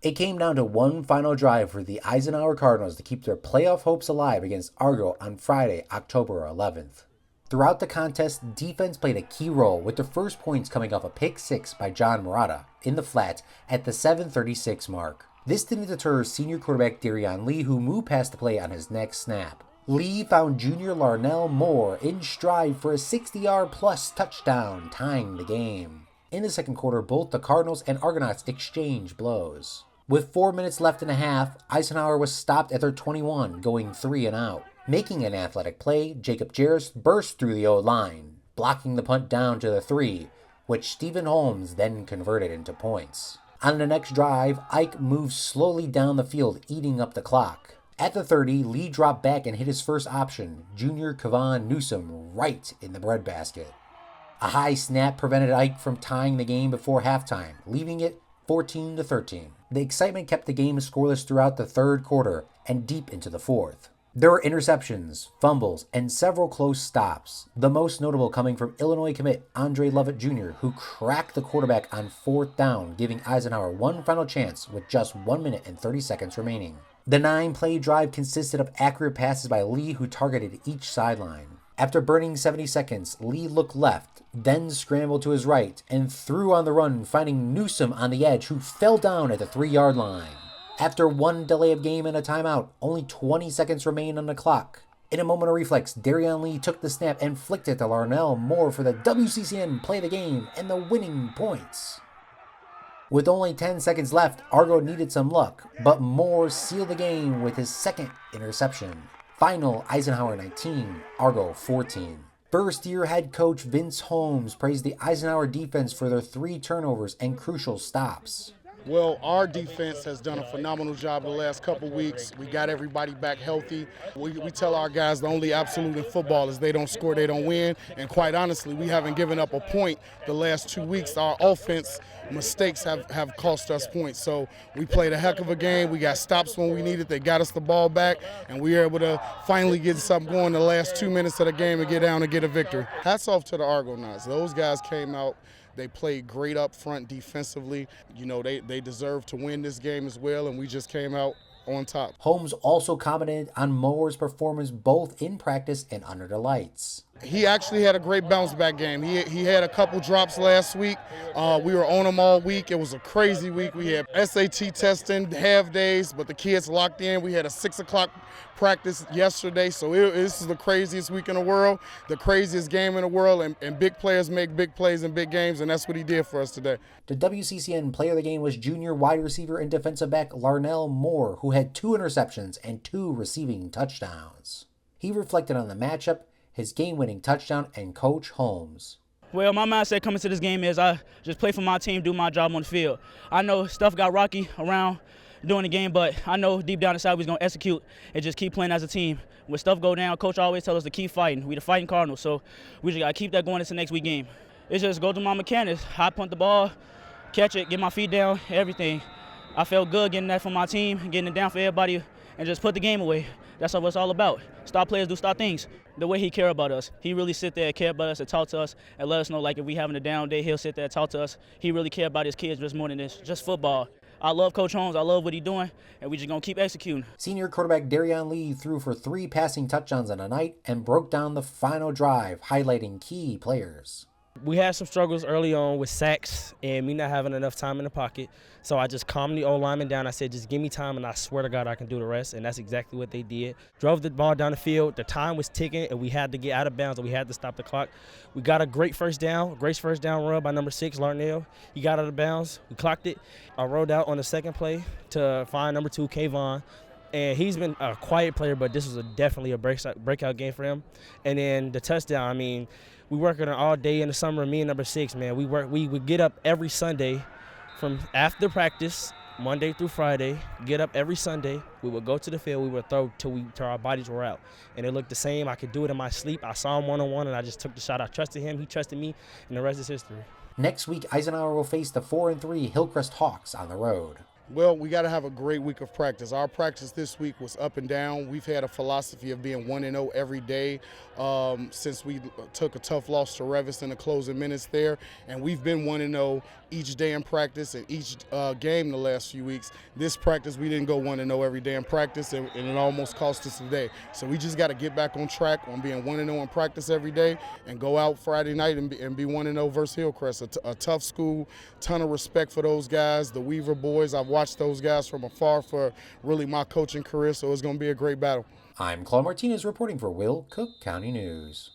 It came down to one final drive for the Eisenhower Cardinals to keep their playoff hopes alive against Argo on Friday, October 11th. Throughout the contest, defense played a key role, with the first points coming off a pick six by John Murata in the flat at the 7:36 mark. This didn't deter senior quarterback Darion Lee, who moved past the play on his next snap. Lee found junior Larnell Moore in stride for a 60-yard plus touchdown, tying the game. In the second quarter, both the Cardinals and Argonauts exchanged blows. With 4 minutes left in the half, Eisenhower was stopped at their 21, going 3 and out. Making an athletic play, Jacob Jarris burst through the O-line, blocking the punt down to the 3, which Stephen Holmes then converted into points. On the next drive, Ike moved slowly down the field, eating up the clock. At the 30, Lee dropped back and hit his first option, junior Kevon Newsom, right in the breadbasket. A high snap prevented Ike from tying the game before halftime, leaving it 14-13. The excitement kept the game scoreless throughout the third quarter and deep into the fourth. There were interceptions, fumbles, and several close stops, the most notable coming from Illinois commit Andre Lovett Jr., who cracked the quarterback on fourth down, giving Eisenhower one final chance with just 1 minute and 30 seconds remaining. The 9-play drive consisted of accurate passes by Lee, who targeted each sideline. After burning 70 seconds, Lee looked left, then scrambled to his right, and threw on the run, finding Newsom on the edge, who fell down at the 3-yard line. After one delay of game and a timeout, only 20 seconds remained on the clock. In a moment of reflex, Darion Lee took the snap and flicked it to Larnell Moore for the WCCN Play the Game and the winning points. With only 10 seconds left, Argo needed some luck, but Moore sealed the game with his second interception. Final, Eisenhower 19, Argo 14. First-year head coach Vince Holmes praised the Eisenhower defense for their 3 turnovers and crucial stops. Well, our defense has done a phenomenal job the last couple weeks. We got everybody back healthy. We tell our guys the only absolute in football is they don't score, they don't win. And quite honestly, we haven't given up a point the last 2 weeks. Our offense mistakes have cost us points. So we played a heck of a game. We got stops when we needed. They got us the ball back, and we were able to finally get something going the last 2 minutes of the game and get down and get a victory. Hats off to the Argonauts. Those guys came out. They played great up front defensively. You know, they deserve to win this game as well, and we just came out on top. Holmes also commented on Moore's performance both in practice and under the lights. He actually had a great bounce back game. He had a couple drops last week. We were on him all week. It was a crazy week. We had SAT testing, half days, but the kids locked in. We had a 6 o'clock practice yesterday, so this is the craziest week in the world, the craziest game in the world, and big players make big plays in big games, and that's what he did for us today. The WCCN Player of the Game was junior wide receiver and defensive back Larnell Moore, who had 2 interceptions and 2 receiving touchdowns. He reflected on the matchup, his game-winning touchdown, and Coach Holmes. Well, my mindset coming to this game is I just play for my team, do my job on the field. I know stuff got rocky around during the game, but I know deep down inside we're going to execute and just keep playing as a team. When stuff go down, Coach always tells us to keep fighting. We the fighting Cardinals, so we just got to keep that going into next week game. It's just go through my mechanics, high punt the ball, catch it, get my feet down, everything. I felt good getting that for my team, getting it down for everybody, and just put the game away. That's what it's all about. Star players do star things. The way he care about us, he really sit there and care about us and talk to us and let us know, like, if we having a down day, he'll sit there and talk to us. He really care about his kids just more than this, just football. I love Coach Holmes. I love what he's doing, and we just going to keep executing. Senior quarterback Darion Lee threw for 3 passing touchdowns on the night and broke down the final drive, highlighting key players. We had some struggles early on with sacks and me not having enough time in the pocket. So I just calmed the O-lineman down. I said, just give me time, and I swear to God I can do the rest. And that's exactly what they did. Drove the ball down the field. The time was ticking, and we had to get out of bounds, and we had to stop the clock. We got a great first down run by number 6, Larnell. He got out of bounds. We clocked it. I rolled out on the second play to find number 2, Kayvon. And he's been a quiet player, but this was definitely a breakout game for him. And then the touchdown, I mean, we worked on it all day in the summer, me and number 6, man. We would get up every Sunday from after practice, Monday through Friday, get up every Sunday. We would go to the field. We would throw till our bodies were out. And it looked the same. I could do it in my sleep. I saw him one-on-one, and I just took the shot. I trusted him. He trusted me, and the rest is history. Next week, Eisenhower will face the 4-3 Hillcrest Hawks on the road. Well, we got to have a great week of practice. Our practice this week was up and down. We've had a philosophy of being 1-0 every day since we took a tough loss to Revis in the closing minutes there. And we've been 1-0 each day in practice and each game the last few weeks. This practice, we didn't go 1-0 every day in practice, and it almost cost us today. So we just got to get back on track on being 1-0 in practice every day and go out Friday night and be 1-0 versus Hillcrest. A tough school, ton of respect for those guys, the Weaver boys. I've watched those guys from afar for really my coaching career, so it's going to be a great battle. I'm Claude Martinez reporting for Will Cook County News.